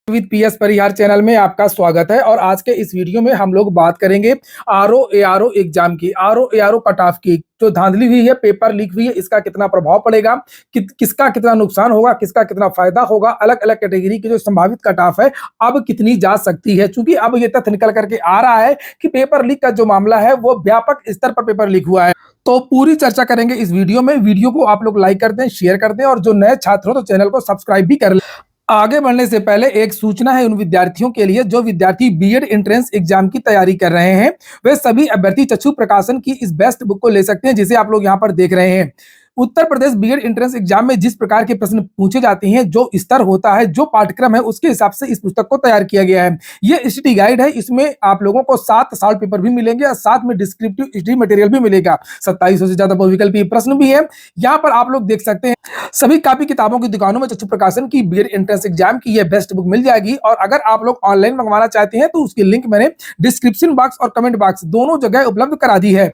With PS Parihar channel में आपका स्वागत है। और आज के इस वीडियो में हम लोग बात करेंगे आरओ एआरओ एग्जाम की, आरओ एआरओ कट ऑफ की। जो धांधली हुई है, पेपर लीक हुई है, इसका कितना प्रभाव पड़ेगा, किसका कितना नुकसान होगा, किसका कितना फायदा होगा, अलग अलग कैटेगरी की जो संभावित कट ऑफ है अब कितनी जा सकती है। चूंकि अब ये तथ्य निकल करके आ रहा है कि पेपर लीक का जो मामला है वो व्यापक स्तर पर पेपर लीक हुआ है। तो पूरी चर्चा करेंगे इस वीडियो में। वीडियो को आप लोग लाइक कर दें, शेयर कर दें, और जो नए छात्र हो तो चैनल को सब्सक्राइब भी कर लें। आगे बढ़ने से पहले एक सूचना है उन विद्यार्थियों के लिए जो विद्यार्थी बीएड एंट्रेंस एग्जाम की तैयारी कर रहे हैं। वे सभी अभ्यर्थी चक्षु प्रकाशन की इस बेस्ट बुक को ले सकते हैं, जिसे आप लोग यहां पर देख रहे हैं। Uttar Pradesh BEd entrance exam में जिस प्रकार के प्रश्न पूछे जाते हैं, जो स्तर होता है, जो पाठ्यक्रम है, उसके हिसाब से इस पुस्तक को तैयार किया गया है। ये स्टडी गाइड है। इसमें आप लोगों को 7 सॉल्व पेपर भी मिलेंगे और साथ में डिस्क्रिप्टिव स्टडी मटेरियल भी मिलेगा। 2700 से ज्यादा बहुविकल्पीय प्रश्न भी है। यहाँ पर आप लोग देख सकते हैं सभी कापी किताबों की दुकानों में चक्षु प्रकाशन की बीएड एंट्रेंस एग्जाम की यह बेस्ट बुक मिल जाएगी। और अगर आप लोग ऑनलाइन मंगवाना चाहते हैं तो उसकी लिंक मैंने डिस्क्रिप्शन बॉक्स और कमेंट बॉक्स दोनों जगह उपलब्ध करा दी है।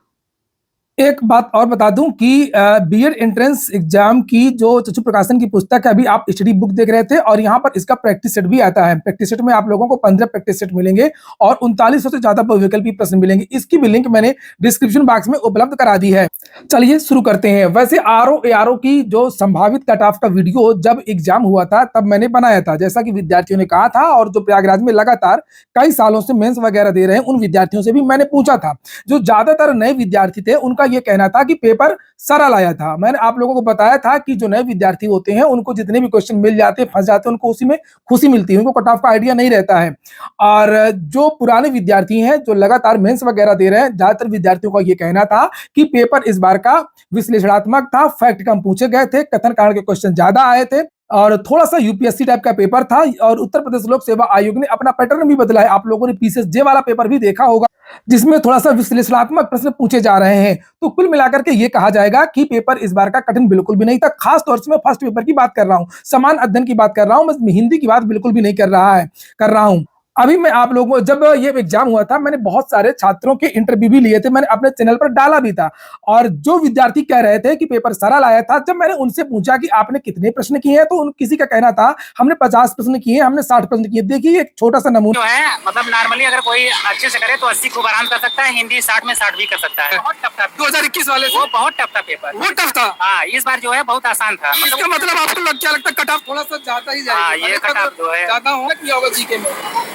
एक बात और बता दूं कि बीएड एंट्रेंस एग्जाम की जो चक्षु प्रकाशन की पुस्तक है, अभी आप स्टडी बुक देख रहे थे और यहाँ पर इसका प्रैक्टिस सेट भी आता है। प्रैक्टिस सेट में आप लोगों को 15 प्रैक्टिस सेट मिलेंगे और 3900 से ज्यादा बहुविकल्पीय प्रश्न मिलेंगे। इसकी भी लिंक मैंने डिस्क्रिप्शन बॉक्स में उपलब्ध करा दी है। चलिए शुरू करते हैं। वैसे आरओ एआरओ की जो संभावित कट ऑफ का वीडियो जब एग्जाम हुआ था तब मैंने बनाया था, जैसा कि विद्यार्थियों ने कहा था। और जो प्रयागराज में लगातार कई सालों से मेंस वगैरह दे रहे हैं उन विद्यार्थियों से भी मैंने पूछा था। जो ज्यादातर नए विद्यार्थी थे उनका यह कहना था कि पेपर सरल आया था। मैंने आप लोगों को बताया था कि जो नए विद्यार्थी होते हैं उनको जितने भी क्वेश्चन मिल जाते हैं, फंस जाते हैं, उनको उसी में खुशी मिलती है, उनको कट ऑफ का आइडिया नहीं रहता है। और जो पुराने विद्यार्थी हैं जो लगातार मेंस वगैरह दे रहे हैं, ज्यादातर विद्यार्थियों का यह कहना था कि पेपर इस बार का विश्लेषणात्मक था, फैक्ट कम पूछे गए थे, कथन कारण के क्वेश्चन ज्यादा आए थे और थोड़ा सा यूपीएससी टाइप का पेपर था। और उत्तर प्रदेश लोक सेवा आयोग ने अपना पैटर्न भी बदला है। आप लोगों ने पीसीएसजे वाला पेपर भी देखा होगा जिसमें थोड़ा सा विश्लेषणात्मक प्रश्न पूछे जा रहे हैं। तो कुल मिलाकर के ये कहा जाएगा कि पेपर इस बार का कठिन बिल्कुल भी नहीं था। खास तौर से मैं फर्स्ट पेपर की बात कर रहा हूं, समान अध्ययन की बात कर रहा हूं, मैं हिंदी की बात बिल्कुल भी नहीं कर रहा हूं। अभी मैं आप लोगों को, जब ये एग्जाम हुआ था, मैंने बहुत सारे छात्रों के इंटरव्यू भी लिए थे, मैंने अपने चैनल पर डाला भी था। और जो विद्यार्थी कह रहे थे कि पेपर सरल आया था, जब मैंने उनसे पूछा कि आपने कितने प्रश्न किए हैं, तो किसी का कहना था हमने 50 प्रश्न किए, हमने 60 प्रश्न किए। देखिए एक छोटा सा नमूना जो है, मतलब नॉर्मली अगर कोई अच्छे से करे तो 80 खूब आराम कर सकता है, हिंदी 60 में 60 भी कर सकता है। बहुत टफ था 2021 वाले से। वो बहुत टफ था पेपर, वो टफ था। हाँ, इस बार जो है बहुत आसान था। इसका मतलब आपको क्या लगता है कट ऑफ थोड़ा सा ज्यादा ही जाएगा? ये कट ऑफ जो है ज्यादा होगा जीके में।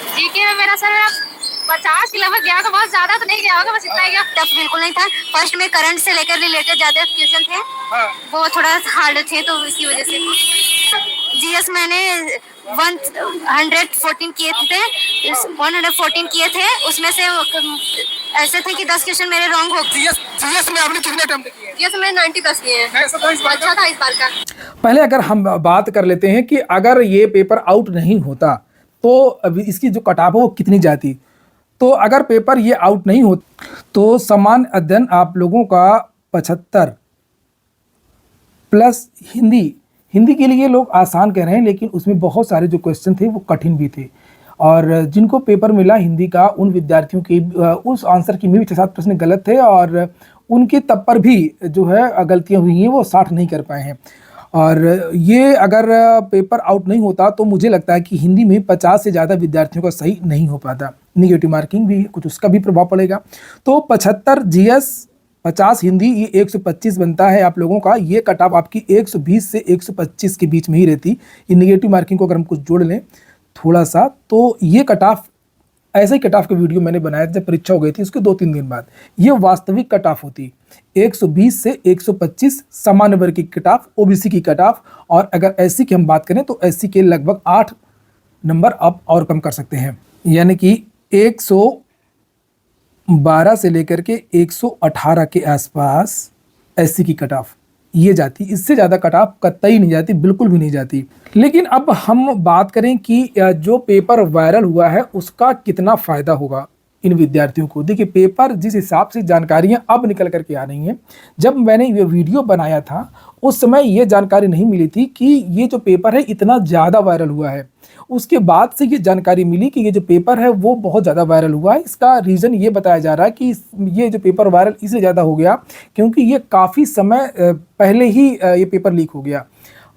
जीके में मेरा सर 50 के लगभग गया होगा, बहुत ज्यादा तो नहीं गया होगा, बस इतना ही गया। टफ बिल्कुल नहीं था। फर्स्ट में करंट से लेकर रिलेटेड ज्यादा क्वेश्चन थे। हाँ। वो थोड़ा हार्ड थे तो इसकी वजह से। जीएस मैंने 114 किए थे, 114 किए थे। उसमें से ऐसे थे कि 10 क्वेश्चन मेरे रॉन्ग हो गए। जीएस में आपने कितने अटेम्प्ट किए? जीएस में 90 प्लस किए हैं। अच्छा था इस बार का। पहले अगर हम बात कर लेते हैं कि अगर ये पेपर आउट नहीं होता तो अभी इसकी जो कट ऑफ हो वो कितनी जाती। तो अगर पेपर ये आउट नहीं होता तो समान अध्ययन आप लोगों का 75 प्लस हिंदी के लिए लोग आसान कह रहे हैं, लेकिन उसमें बहुत सारे जो क्वेश्चन थे वो कठिन भी थे। और जिनको पेपर मिला हिंदी का, उन विद्यार्थियों की उस आंसर की में भी 6-7 प्रश्न गलत थे और उनके तब पर भी जो है गलतियां हुई हैं, वो 60 नहीं कर पाए हैं। और ये अगर पेपर आउट नहीं होता तो मुझे लगता है कि हिंदी में 50 से ज़्यादा विद्यार्थियों का सही नहीं हो पाता। निगेटिव मार्किंग भी कुछ उसका भी प्रभाव पड़ेगा। तो 75 जीएस, 50 हिंदी, ये 125 बनता है आप लोगों का। ये कट ऑफ आपकी 120 से 125 के बीच में ही रहती। ये निगेटिव मार्किंग को अगर हम कुछ जोड़ लें थोड़ा सा, तो ये कट ऑफ, ऐसे ही कट ऑफ का वीडियो मैंने बनाया जब परीक्षा हो गई थी उसके 2-3 दिन बाद। ये वास्तविक कट ऑफ होती 120 से 125 सामान्य वर्ग की कट ऑफ, ओबीसी की कट ऑफ। और अगर एससी की हम बात करें तो एससी के लगभग 8 नंबर अब और कम कर सकते हैं, यानी कि 112 से लेकर के 118 के आसपास एससी की कट ऑफ ये जाती। इससे ज़्यादा कट ऑफ कतई नहीं जाती, बिल्कुल भी नहीं जाती। लेकिन अब हम बात करें कि जो पेपर वायरल हुआ है उसका कितना फ़ायदा होगा इन विद्यार्थियों को। देखिए पेपर जिस हिसाब से जानकारियां अब निकल करके आ रही हैं, जब मैंने ये वीडियो बनाया था उस समय ये जानकारी नहीं मिली थी कि ये जो पेपर है इतना ज़्यादा वायरल हुआ है। उसके बाद से ये जानकारी मिली कि ये जो पेपर है वो बहुत ज़्यादा वायरल हुआ है। इसका रीज़न ये बताया जा रहा है कि ये जो पेपर वायरल इसलिए ज़्यादा हो गया क्योंकि ये काफ़ी समय पहले ही ये पेपर लीक हो गया।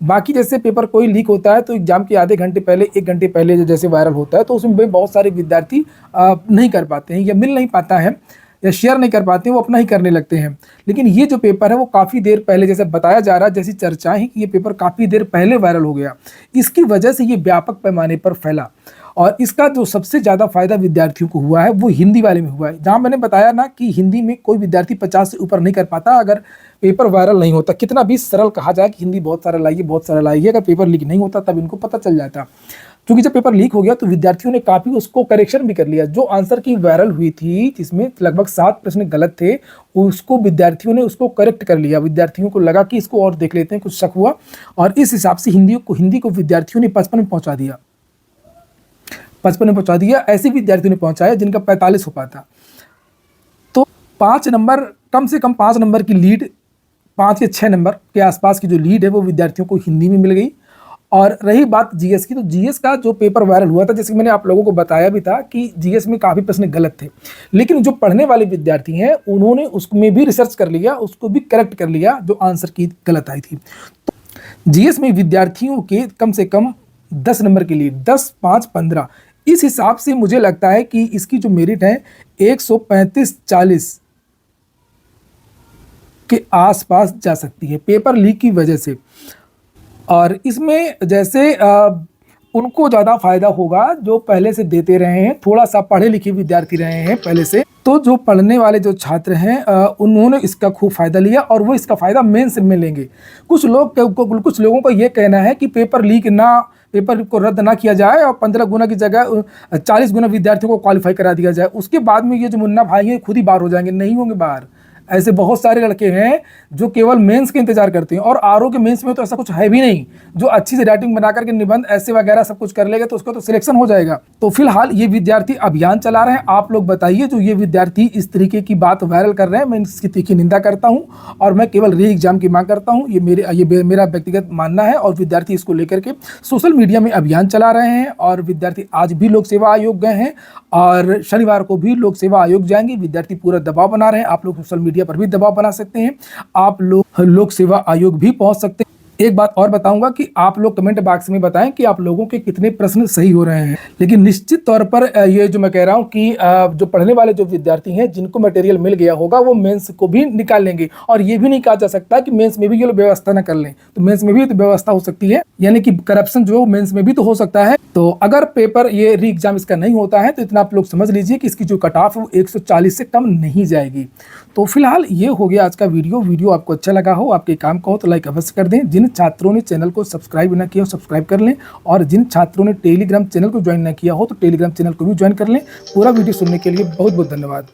बाकी जैसे पेपर कोई लीक होता है तो एग्जाम के आधे घंटे पहले, 1 घंटे पहले जो जैसे वायरल होता है, तो उसमें बहुत सारे विद्यार्थी नहीं कर पाते हैं या मिल नहीं पाता है या शेयर नहीं कर पाते हैं, वो अपना ही करने लगते हैं। लेकिन ये जो पेपर है वो काफ़ी देर पहले, जैसे बताया जा रहा है, जैसी चर्चाएं हैं कि ये पेपर काफ़ी देर पहले वायरल हो गया, इसकी वजह से ये व्यापक पैमाने पर फैला। और इसका जो सबसे ज़्यादा फायदा विद्यार्थियों को हुआ है वो हिंदी वाले में हुआ है, जहाँ मैंने बताया ना कि हिंदी में कोई विद्यार्थी 50 से ऊपर नहीं कर पाता अगर पेपर वायरल नहीं होता। कितना भी सरल कहा जाए कि हिंदी बहुत सरल आई है, बहुत सरल आई है, अगर पेपर लीक नहीं होता तब इनको पता चल जाता। क्योंकि जब पेपर लीक हो गया तो विद्यार्थियों ने काफ़ी उसको करेक्शन भी कर लिया। जो आंसर की वायरल हुई थी जिसमें लगभग 7 प्रश्न गलत थे, उसको विद्यार्थियों ने उसको करेक्ट कर लिया। विद्यार्थियों को लगा कि इसको और देख लेते हैं, कुछ शक हुआ, और इस हिसाब से हिंदी को विद्यार्थियों ने 55 में पहुँचा दिया। 55 में पहुँचा दिया। ऐसे विद्यार्थियों ने पहुँचाया जिनका 45 हो पाता। तो 5 नंबर, कम से कम 5 नंबर की लीड, 5 या 6 नंबर के आसपास की जो लीड है वो विद्यार्थियों को हिंदी में मिल गई। और रही बात जीएस की, तो जीएस का जो पेपर वायरल हुआ था, जैसे मैंने आप लोगों को बताया भी था कि जीएस में काफ़ी प्रश्न गलत थे, लेकिन जो पढ़ने वाले विद्यार्थी हैं उन्होंने उसमें भी रिसर्च कर लिया, उसको भी करेक्ट कर लिया जो आंसर की गलत आई थी। तो जीएस में विद्यार्थियों के कम से कम 10 नंबर की लीड, 10, 5, 15, इस हिसाब से मुझे लगता है कि इसकी जो मेरिट है 135-40 के आसपास जा सकती है पेपर लीक की वजह से। और इसमें जैसे उनको ज़्यादा फायदा होगा जो पहले से देते रहे हैं, थोड़ा सा पढ़े लिखे विद्यार्थी रहे हैं पहले से, तो जो पढ़ने वाले जो छात्र हैं उन्होंने इसका खूब फायदा लिया और वो इसका फायदा मेंस में लेंगे। कुछ लोगों का ये कहना है कि पेपर को रद्द ना किया जाए और 15 गुना की जगह 40 गुना विद्यार्थियों को क्वालिफाई करा दिया जाए। उसके बाद में ये जो मुन्ना भाई हैं खुद ही बाहर हो जाएंगे, नहीं होंगे बाहर। ऐसे बहुत सारे लड़के हैं जो केवल मेंस के इंतजार करते हैं, और आरओ के मेंस में तो ऐसा कुछ है भी नहीं। जो अच्छी से राइटिंग बना करके निबंध ऐसे वगैरह सब कुछ कर लेगा तो उसका तो सिलेक्शन हो जाएगा। तो फिलहाल ये विद्यार्थी अभियान चला रहे हैं। आप लोग बताइए, जो ये विद्यार्थी इस तरीके की बात वायरल कर रहे हैं, मैं इसकी तीखी निंदा करता हूँ और मैं केवल री एग्जाम की मांग करता हूँ। ये मेरा व्यक्तिगत मानना है। और विद्यार्थी इसको लेकर के सोशल मीडिया में अभियान चला रहे हैं, और विद्यार्थी आज भी लोक सेवा आयोग गए हैं और शनिवार को भी लोक सेवा आयोग जाएंगे। विद्यार्थी पूरा दबाव बना रहे हैं। आप लोग सोशल मीडिया पर भी दबाव बना सकते हैं, आप लोग लोक सेवा आयोग भी पहुंच सकते हैं। एक बात और बताऊंगा कि आप लोग कमेंट बॉक्स में बताएं कि आप लोगों के कितने प्रश्न सही हो रहे हैं। लेकिन निश्चित तौर पर ये जो मैं कह रहा हूं कि जो पढ़ने वाले जो विद्यार्थी हैं जिनको मटेरियल मिल गया होगा वो मेंस को भी निकाल लेंगे। और ये भी नहीं कहा जा सकता कि मेंस में भी ये लोग व्यवस्था न कर लें, तो मेंस में भी तो व्यवस्था हो सकती है, यानी कि करप्शन जो है वो मेंस में भी तो हो सकता है। तो अगर पेपर ये री एग्जाम इसका नहीं होता है तो इतना आप लोग समझ लीजिए कि इसकी जो कट ऑफ है वो 140 से कम नहीं जाएगी। तो फिलहाल ये हो गया आज का वीडियो आपको अच्छा लगा हो, आपके काम का हो तो लाइक अवश्य कर दें। जिन छात्रों ने चैनल को सब्सक्राइब ना किया हो सब्सक्राइब कर लें, और जिन छात्रों ने टेलीग्राम चैनल को ज्वाइन ना किया हो तो टेलीग्राम चैनल को भी ज्वाइन कर लें। पूरा वीडियो सुनने के लिए बहुत बहुत धन्यवाद।